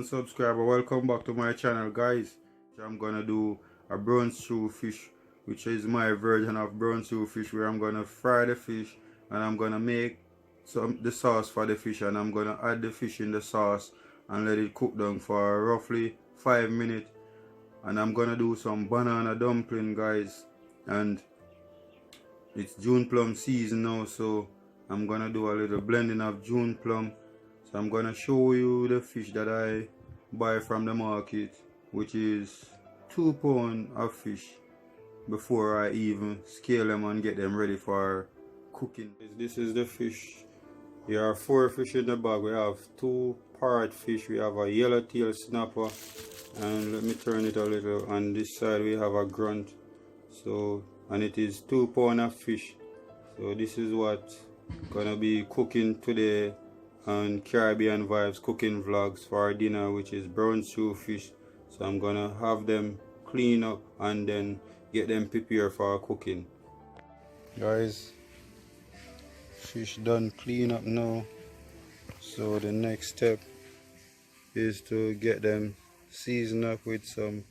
subscriber, welcome back to my channel, guys. So I'm gonna do a brown stew fish, which is my version of brown stew fish, where I'm gonna fry the fish and I'm gonna make the sauce for the fish, and I'm gonna add the fish in the sauce and let it cook down for roughly 5 minutes. And I'm gonna do some banana dumpling, guys, and it's junePlum season now, so I'm gonna do a little blending of junePlum. So I'm gonna show you the fish that I buy from the market, which is 2 pounds of fish, before I even scale them and get them ready for cooking. This is the fish. There are 4 fish in the bag. We have 2 parrot fish, we have a yellowtail snapper, and let me turn it a little. On this side we have a grunt. So, and it is 2 pounds of fish. So this is what gonna be cooking today on Caribbean Vibes cooking vlogs for dinner, which is brown stew fish. So I'm gonna have them clean up and then get them prepared for cooking. Guys, fish done clean up now. So the next step is to get them seasoned up with some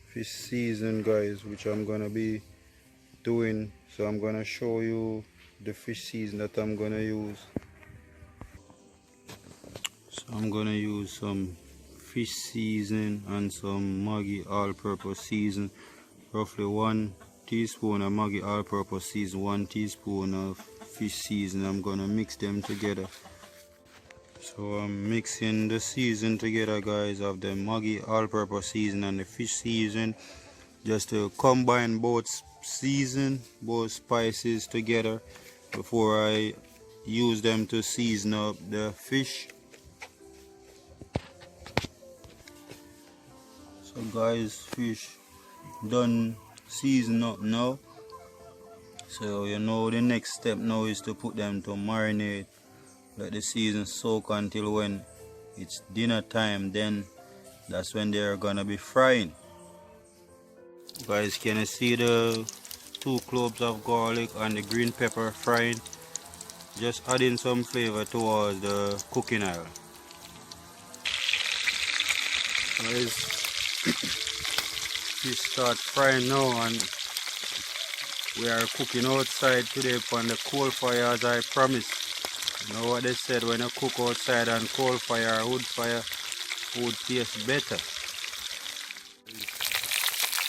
fish season, guys, which I'm gonna be doing. So I'm gonna show you the fish season that I'm gonna use. So I'm gonna use some fish season and some Maggi all-purpose season, roughly 1 teaspoon of Maggi all-purpose season, 1 teaspoon of fish season. I'm gonna mix them together. So I'm mixing the season together, guys, of the Maggi all-purpose season and the fish season, just to combine both spices together before I use them to season up the fish. So guys, fish done season up now. So you know the next step now is to put them to marinate, let the season soak until when it's dinner time. Then that's when they're gonna be frying. Guys, can you see the 2 cloves of garlic and the green pepper frying? Just adding some flavor towards the cooking oil. Guys, fish start frying now, and we are cooking outside today on the coal fire, as I promised. You know what they said, when you cook outside on coal fire or wood fire, food tastes better.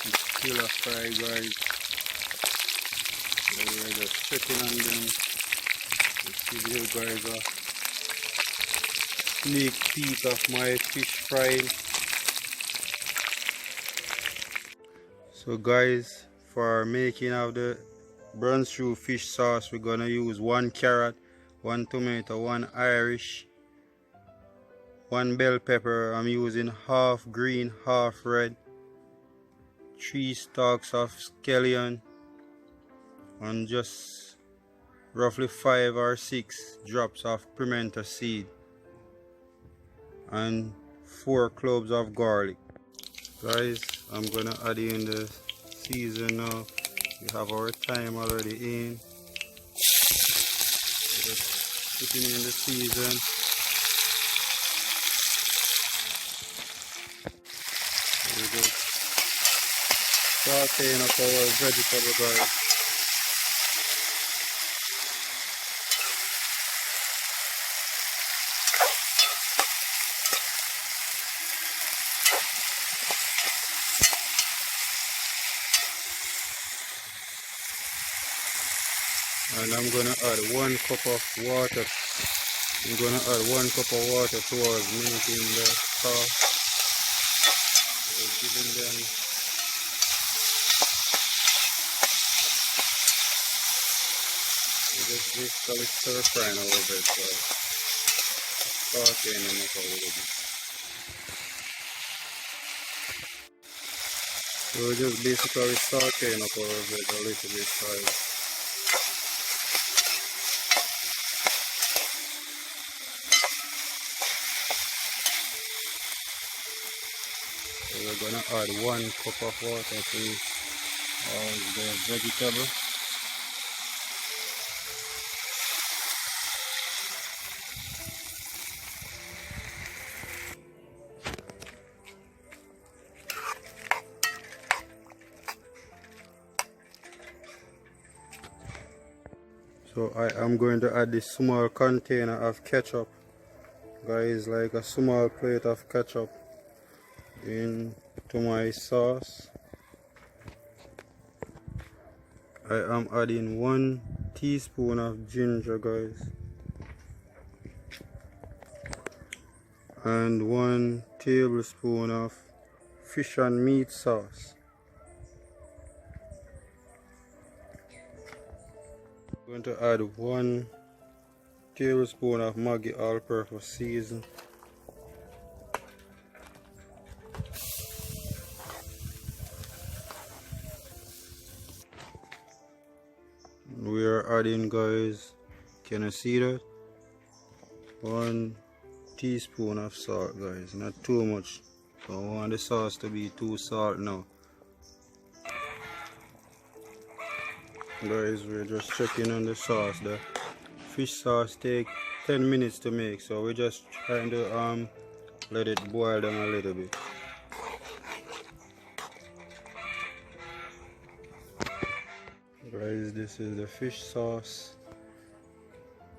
It's still a fry, guys. So we're just checking on them. Let's give you guys a sneak peek of my fish frying. So guys, for making of the brown stew fish sauce, we're gonna use 1 carrot, 1 tomato, 1 Irish, 1 bell pepper. I'm using half green, half red, 3 stalks of scallion, and just roughly 5 or 6 drops of pimento seed, and 4 cloves of garlic. Guys, I'm gonna add in the season now. We have our thyme already in. Just putting in the season. We just sauteing up our vegetable, guys. And I'm gonna add 1 cup of water. I'm gonna add 1 cup of water towards making the sauce. So giving them just basically stir frying a little bit, so sauteing them up a little bit. So we're just basically sauteing up a little bit, guys. So we're gonna add 1 cup of water to all the vegetable. So I am going to add this small container of ketchup, guys, like a small plate of ketchup into my sauce. I am adding 1 teaspoon of ginger, guys, and 1 tablespoon of fish and meat sauce. I'm going to add 1 tablespoon of Maggi all-purpose season. We are adding, guys, can you see that? 1 teaspoon of salt, guys, not too much. Don't want the sauce to be too salt now. Guys, we're just checking on the sauce. The fish sauce take 10 minutes to make, so we're just trying to let it boil down a little bit. Guys, this is the fish sauce.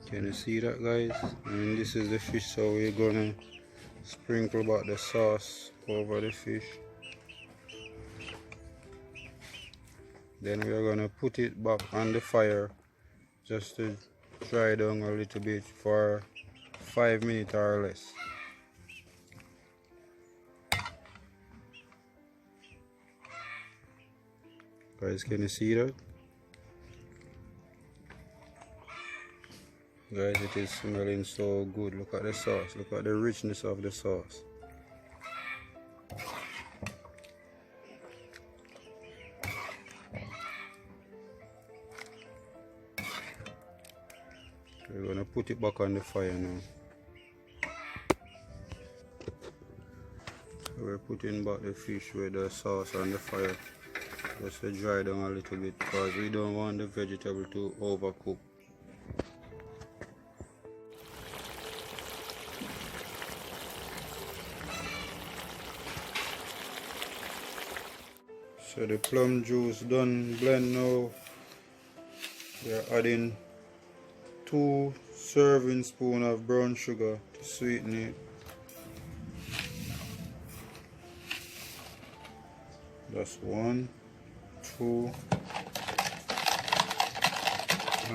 Can you see that, guys? And this is the fish, so we're gonna sprinkle back the sauce over the fish. Then we are gonna put it back on the fire just to dry down a little bit for 5 minutes or less. Guys, can you see that? Guys, it is smelling so good. Look at the sauce. Look at the richness of the sauce. We're going to put it back on the fire now. So we're putting back the fish with the sauce on the fire just to dry down a little bit, because we don't want the vegetable to overcook. So the plum juice done blend now. We are adding 2 serving spoons of brown sugar to sweeten it. That's 1, 2,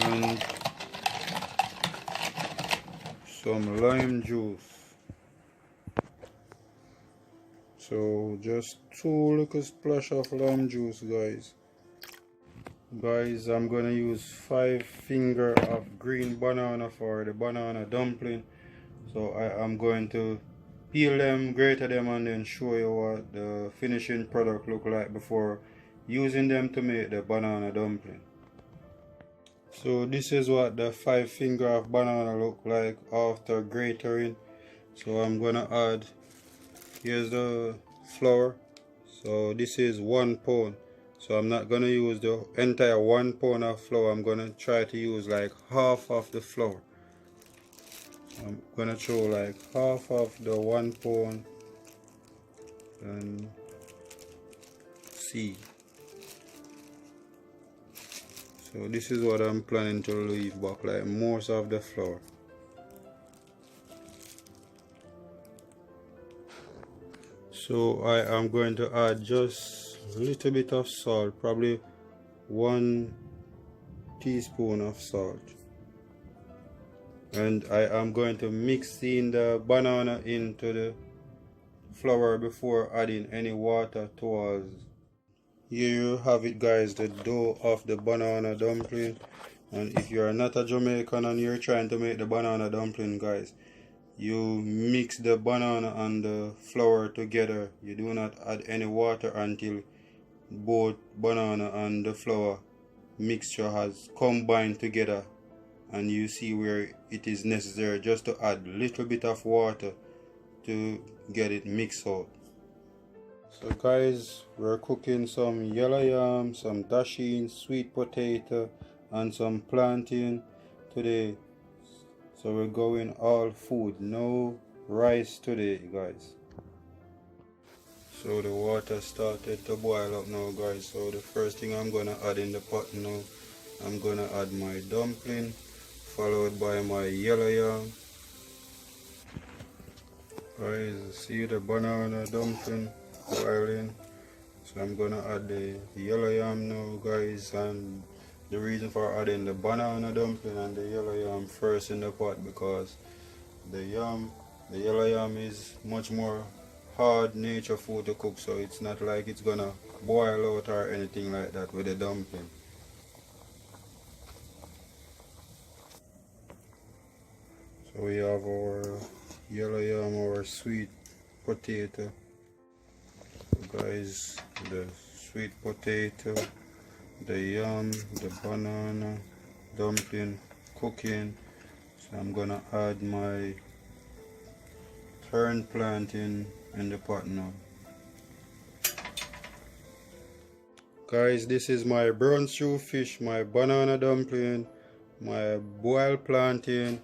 and some lime juice. So just 2 little splash of lime juice, guys. Guys, I'm gonna use 5 fingers of green banana for the banana dumpling. So I am going to peel them, grate them, and then show you what the finishing product look like before using them to make the banana dumpling. So this is what the 5 fingers of banana look like after grating. So I'm gonna add, here's the flour. So this is 1 pound. So I'm not gonna use the entire 1 pound of flour. I'm gonna try to use like half of the flour. I'm gonna throw like half of the 1 pound and see. So this is what I'm planning to leave back, like most of the flour. So I am going to add just a little bit of salt, probably 1 teaspoon of salt. And I am going to mix in the banana into the flour before adding any water towards. Here you have it, guys, the dough of the banana dumpling. And if you are not a Jamaican and you're trying to make the banana dumpling, guys, you mix the banana and the flour together. You do not add any water until both banana and the flour mixture has combined together, and you see where it is necessary just to add a little bit of water to get it mixed out. So guys, we're cooking some yellow yam, some dasheen, sweet potato, and some plantain today. So we're going all food, no rice today, guys. So the water started to boil up now, guys. So the first thing I'm gonna add in the pot now I'm gonna add my dumpling, followed by my yellow yam. Guys, see the banana dumpling boiling. So I'm gonna add the yellow yam now, guys, and the reason for adding the banana dumpling and the yellow yam first in the pot, because the yellow yam is much more hard nature food to cook, so it's not like it's gonna boil out or anything like that with the dumpling. So we have our yellow yam, our sweet potato. So guys, the sweet potato, the yam, the banana, dumpling cooking. So I'm gonna add my turned plantain in the pot now. Guys, this is my brown stew fish, my banana dumpling, my boiled plantain,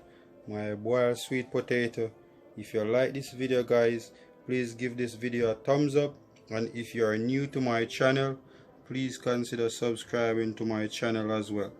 my boiled sweet potato. If you like this video, guys, please give this video a thumbs up, and if you are new to my channel, please consider subscribing to my channel as well.